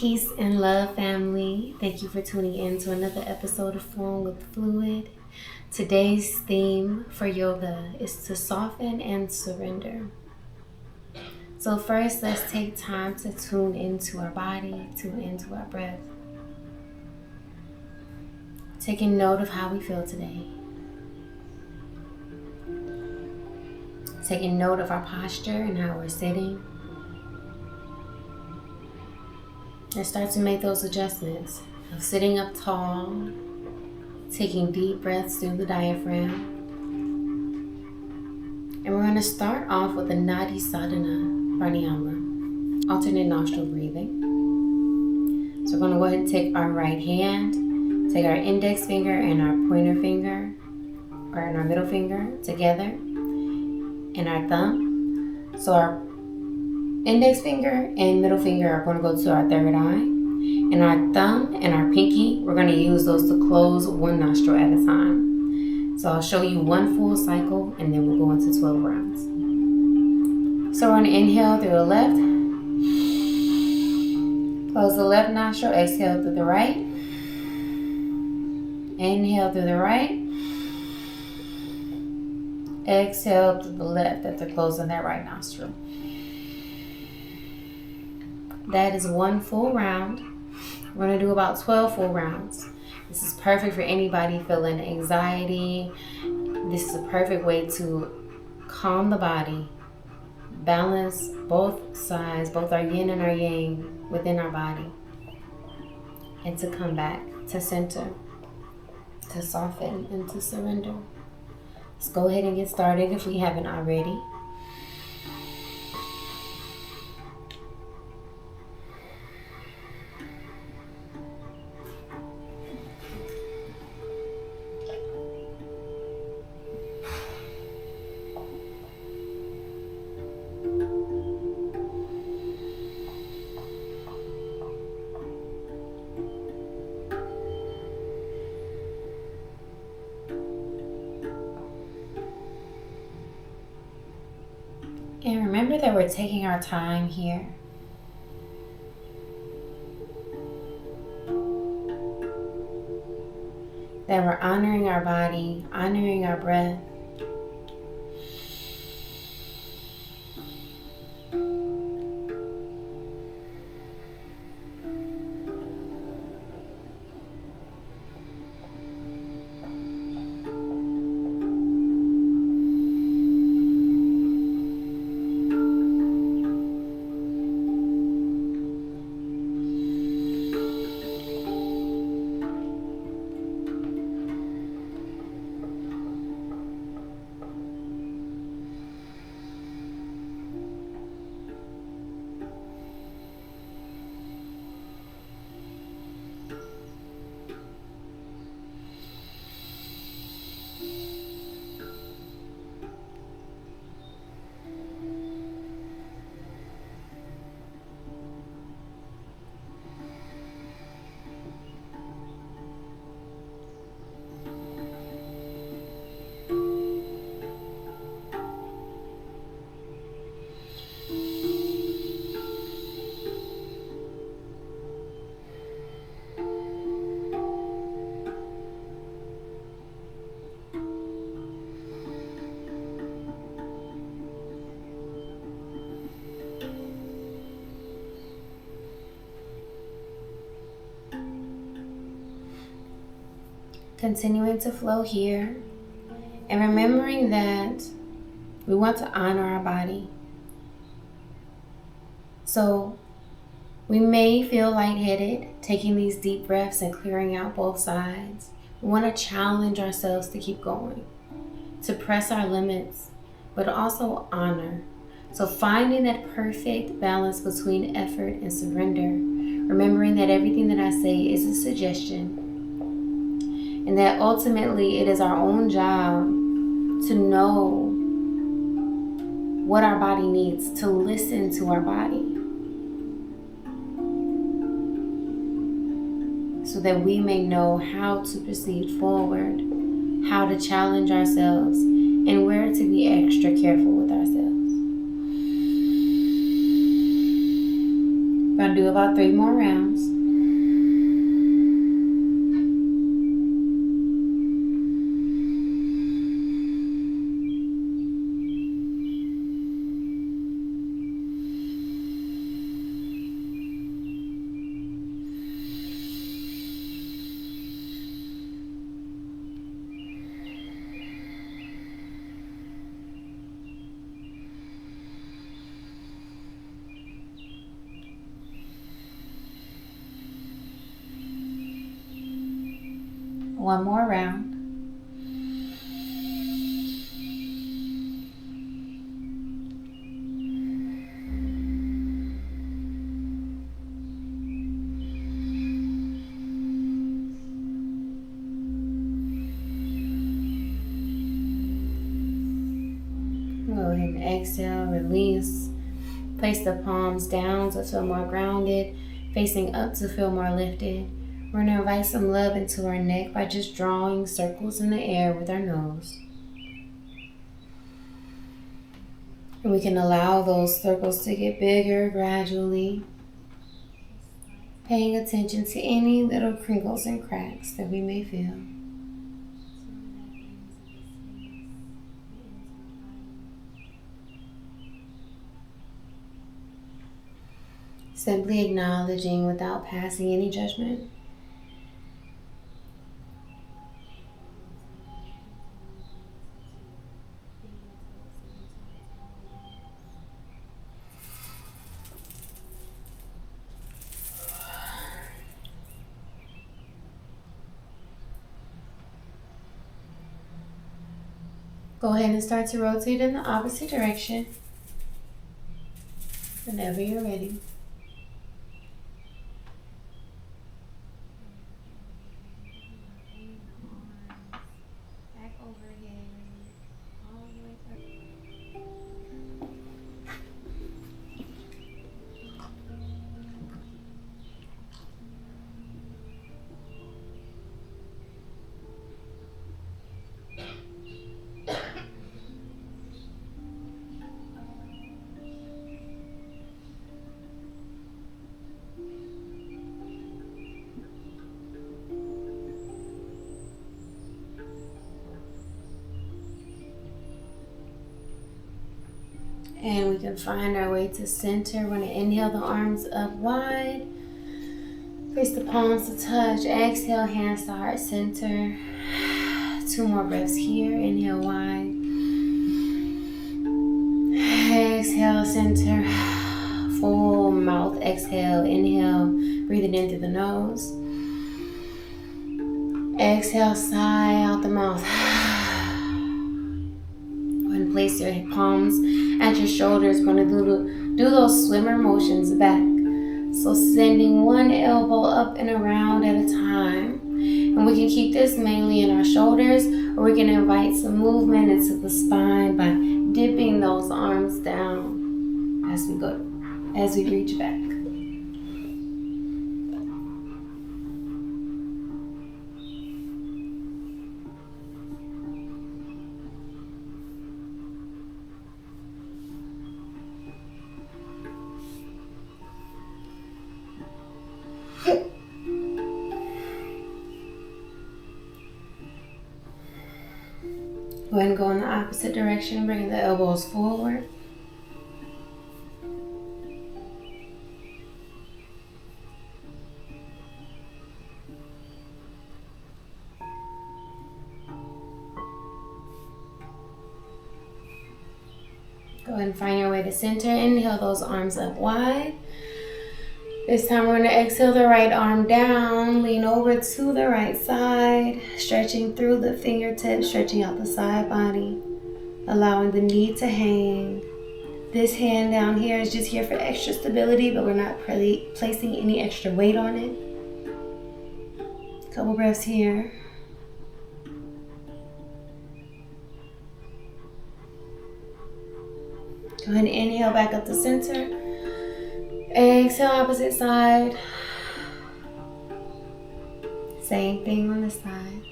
Peace and love, family. Thank you for tuning in to another episode of Flowing with Fluid. Today's theme for yoga is to soften and surrender. So first, let's take time to tune into our body, tune into our breath. Taking note of how we feel today. Taking note of our posture and how we're sitting. And start to make those adjustments of sitting up tall, taking deep breaths through the diaphragm. And we're going to start off with the Nadi Shodhana pranayama, alternate nostril breathing. So we're going to go ahead and take our right hand, take our index finger and our pointer finger, or and our middle finger together, and our thumb. So our index finger and middle finger are going to go to our third eye. And our thumb and our pinky, we're going to use those to close one nostril at a time. So I'll show you one full cycle and then we'll go into 12 rounds. So we're going to inhale through the left. Close the left nostril, exhale through the right. Inhale through the right. Exhale through the left after closing that right nostril. That is one full round. We're going to do about 12 full rounds. This is perfect for anybody feeling anxiety. This is a perfect way to calm the body, balance both sides, both our yin and our yang within our body, and to come back to center, to soften and to surrender. Let's go ahead and get started if we haven't already. And remember that we're taking our time here. That we're honoring our body, honoring our breath. Continuing to flow here and remembering that we want to honor our body. So we may feel lightheaded taking these deep breaths and clearing out both sides. We want to challenge ourselves to keep going, to press our limits, but also honor. So finding that perfect balance between effort and surrender, remembering that everything that I say is a suggestion, and that ultimately it is our own job to know what our body needs, to listen to our body, so that we may know how to proceed forward, how to challenge ourselves, and where to be extra careful with ourselves. Gonna do about 3 more rounds. One more round. Go ahead and exhale, release. Place the palms down to feel more grounded, facing up to feel more lifted. We're going to invite some love into our neck by just drawing circles in the air with our nose. And we can allow those circles to get bigger gradually, paying attention to any little crinkles and cracks that we may feel. Simply acknowledging without passing any judgment. Go ahead and start to rotate in the opposite direction whenever you're ready. Back overhead, all the way up. And we can find our way to center. We're going to inhale the arms up wide. Place the palms to touch. Exhale, hands to heart center. 2 more breaths here. Inhale wide. Exhale, center. Full mouth exhale. Inhale, breathing in through the nose. Exhale, sigh out the mouth. And place your palms at your shoulders. Going to do those swimmer motions back. So sending one elbow up and around at a time. And we can keep this mainly in our shoulders, or we can invite some movement into the spine by dipping those arms down as we reach back. Go ahead and go in the opposite direction, bringing the elbows forward. Go ahead and find your way to center. Inhale those arms up wide. This time we're going to exhale the right arm down, lean over to the right side, stretching through the fingertips, stretching out the side body, allowing the knee to hang. This hand down here is just here for extra stability, but we're not placing any extra weight on it. Couple breaths here. Go ahead and inhale back up to center. Exhale, opposite side. Same thing on this side.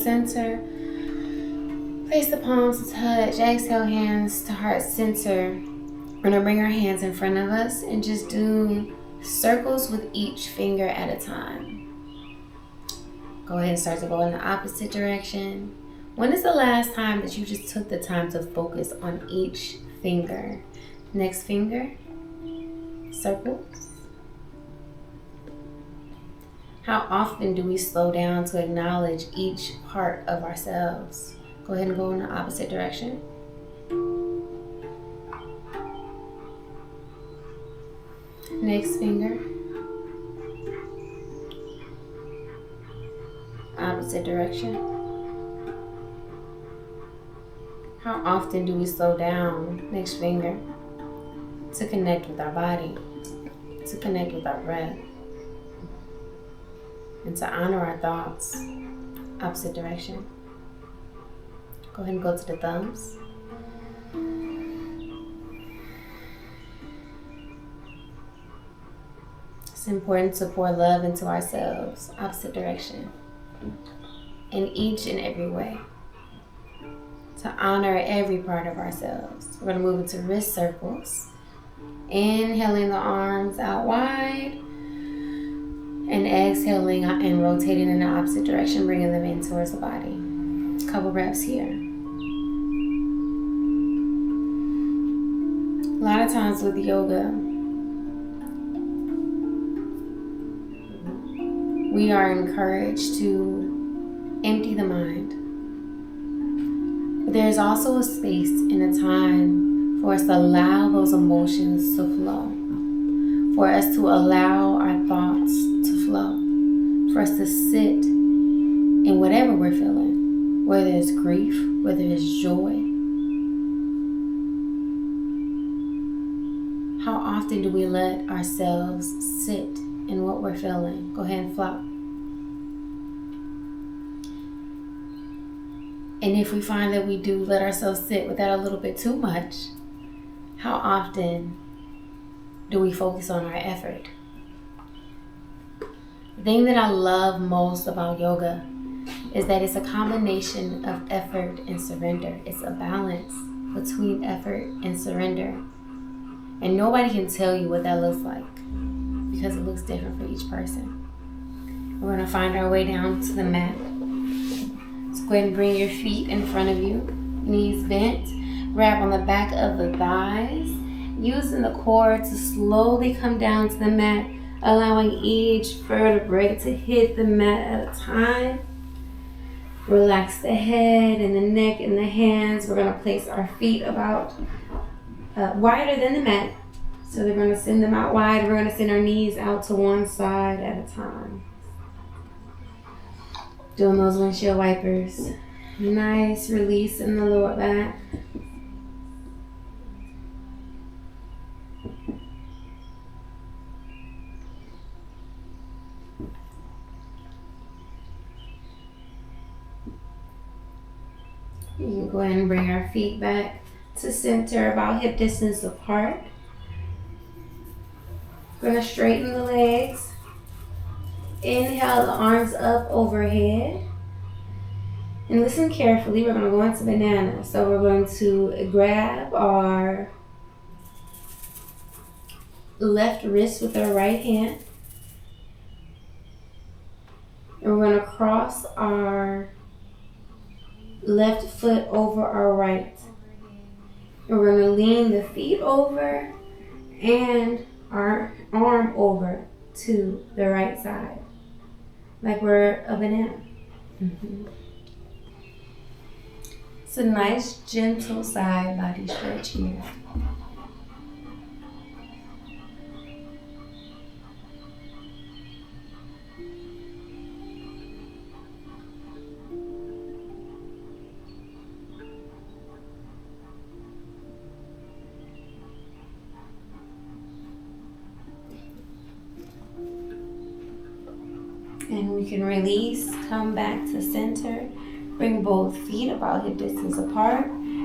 center. Place the palms to touch. Exhale, hands to heart center. We're going to bring our hands in front of us and just do circles with each finger at a time. Go ahead and start to go in the opposite direction. When is the last time that you just took the time to focus on each finger? Next finger, circles. How often do we slow down to acknowledge each part of ourselves? Go ahead and go in the opposite direction. Next finger. Opposite direction. How often do we slow down, next finger, to connect with our body, to connect with our breath, and to honor our thoughts? Opposite direction. Go ahead and go to the thumbs. It's important to pour love into ourselves. Opposite direction. In each and every way. To honor every part of ourselves. We're going to move into wrist circles. Inhaling the arms out wide. And exhaling and rotating in the opposite direction, bringing them in towards the body. A couple breaths here. A lot of times with yoga, we are encouraged to empty the mind. But there's also a space and a time for us to allow those emotions to flow. For us to allow our thoughts to flow. For us to sit in whatever we're feeling. Whether it's grief, whether it's joy. How often do we let ourselves sit in what we're feeling? Go ahead and flop. And if we find that we do let ourselves sit with that a little bit too much, how often do we focus on our effort? The thing that I love most about yoga is that it's a combination of effort and surrender. It's a balance between effort and surrender. And nobody can tell you what that looks like because it looks different for each person. We're going to find our way down to the mat. So go ahead and bring your feet in front of you, knees bent, grab on the back of the thighs, using the core to slowly come down to the mat, allowing each vertebrae to hit the mat at a time. Relax the head and the neck and the hands. We're going to place our feet about wider than the mat. So we're going to send them out wide. We're going to send our knees out to one side at a time. Doing those windshield wipers. Nice release in the lower back. You can go ahead and bring our feet back to center, about hip distance apart. We're going to straighten the legs. Inhale the arms up overhead. And listen carefully, we're going to go into banana. So we're going to grab our left wrist with our right hand. And we're going to cross our left foot over our right. And we're going to lean the feet over and our arm over to the right side. Like we're a banana. Mm-hmm. It's a nice gentle side body stretch here. And we can release, come back to center, bring both feet about hip distance apart. And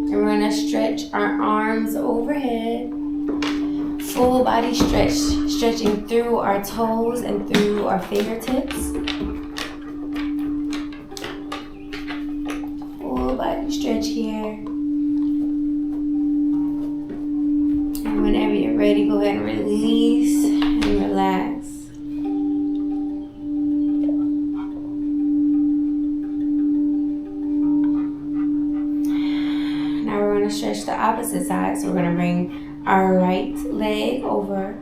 we're going to stretch our arms overhead, full body stretch, stretching through our toes and through our fingertips. Full body stretch here. And whenever you're ready, go ahead and release and relax. Now we're going to stretch the opposite side. So we're going to bring our right leg over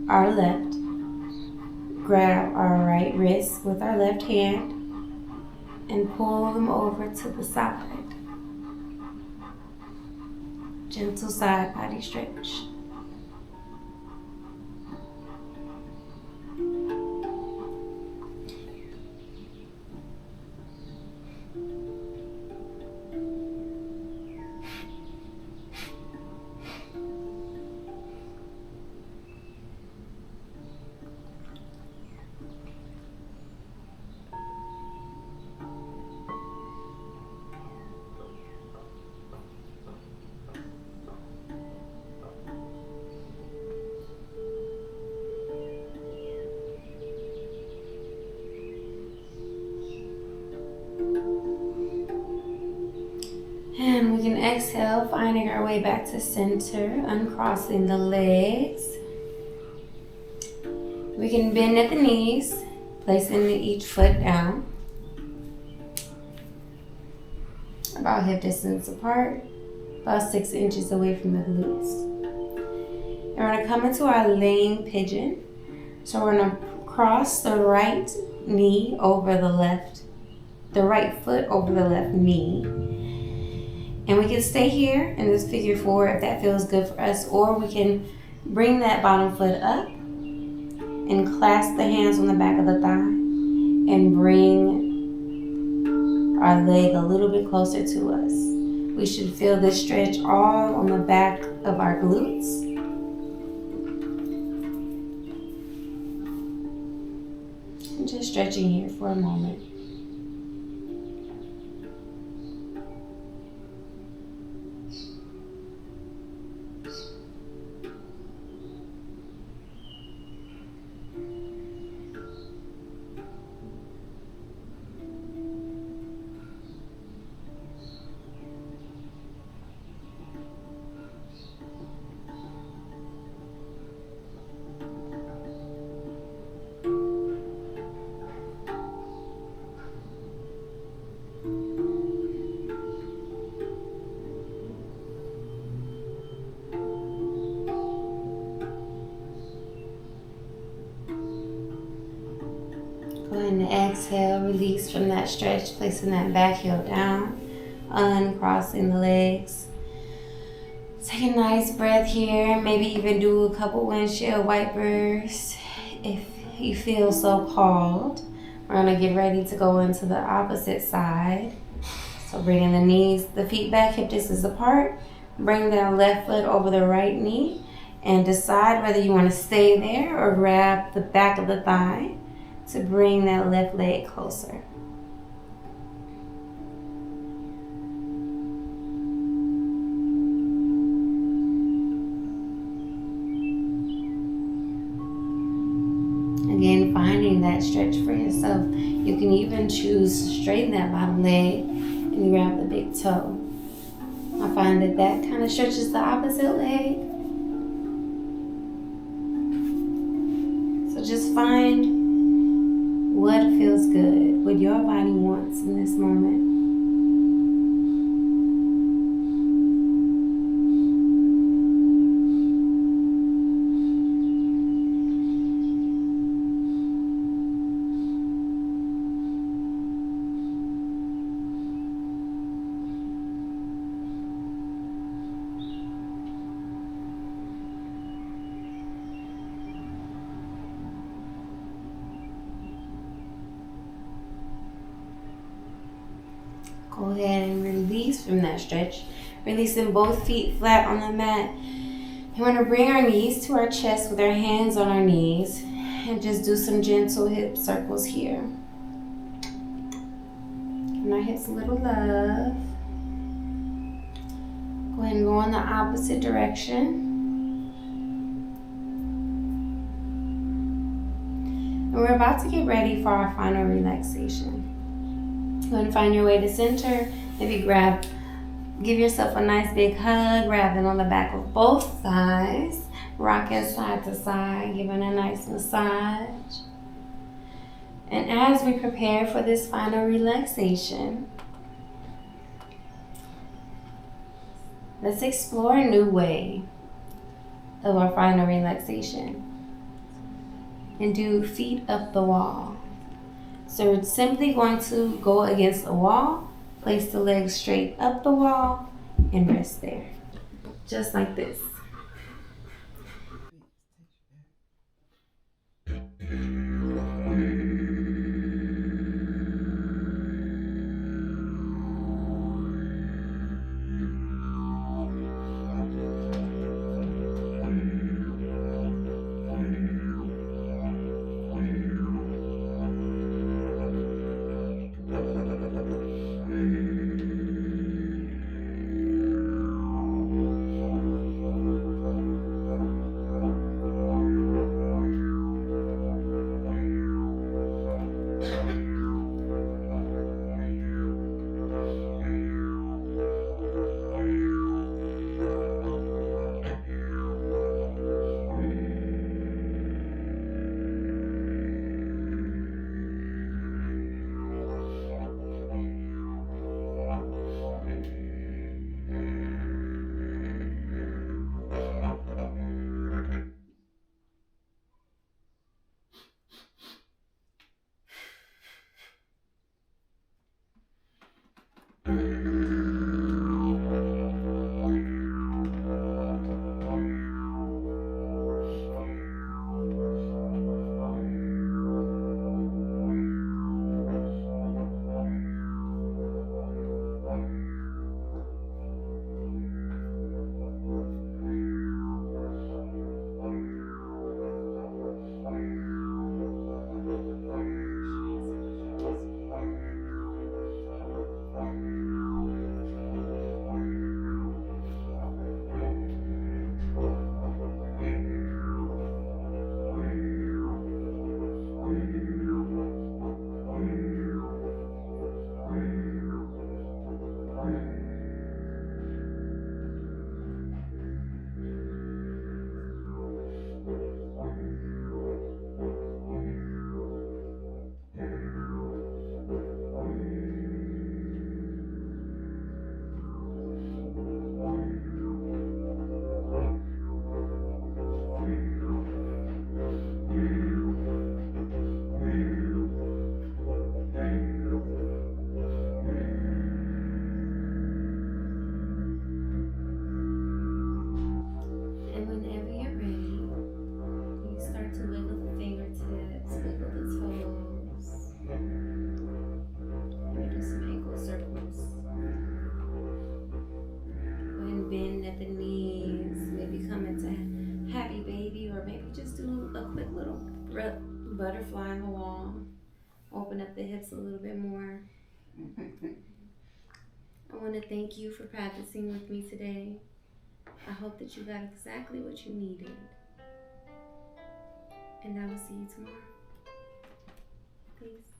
our left. Grab our right wrist with our left hand and pull them over to the side. Gentle side body stretch. And we can exhale, finding our way back to center, uncrossing the legs. We can bend at the knees, placing each foot down, about hip distance apart, about 6 inches away from the glutes. And we're going to come into our laying pigeon. So we're going to cross the right knee over the right foot over the left knee. And we can stay here in this figure 4 if that feels good for us, or we can bring that bottom foot up and clasp the hands on the back of the thigh and bring our leg a little bit closer to us. We should feel this stretch all on the back of our glutes. And just stretching here for a moment. Go ahead and exhale, release from that stretch, placing that back heel down, uncrossing the legs. Take a nice breath here, maybe even do a couple windshield wipers if you feel so called. We're gonna get ready to go into the opposite side. So bringing the knees, the feet back, hip distance apart. Bring that left foot over the right knee and decide whether you want to stay there or grab the back of the thigh to bring that left leg closer. Again, finding that stretch for yourself. You can even choose to straighten that bottom leg and grab the big toe. I find that that kind of stretches the opposite leg. So just find what feels good, what your body wants in this moment. Go ahead and release from that stretch. Releasing both feet flat on the mat. We're going to bring our knees to our chest with our hands on our knees and just do some gentle hip circles here. Give our hips a little love. Go ahead and go in the opposite direction. And we're about to get ready for our final relaxation. You're going to find your way to center. Maybe give yourself a nice big hug, grab it on the back of both thighs, rocking side to side, giving a nice massage. And as we prepare for this final relaxation, let's explore a new way of our final relaxation and do feet up the wall. So we're simply going to go against the wall, place the legs straight up the wall, and rest there. Just like this. And whenever you're ready, you start to wiggle the fingertips, wiggle the toes. Maybe do some ankle circles. Go ahead and bend at the knees. Maybe come into happy baby, or maybe just do a quick little butterfly on the wall. Open up the hips a little bit more. I want to thank you for practicing with me today. I hope that you got exactly what you needed. And I will see you tomorrow. Peace.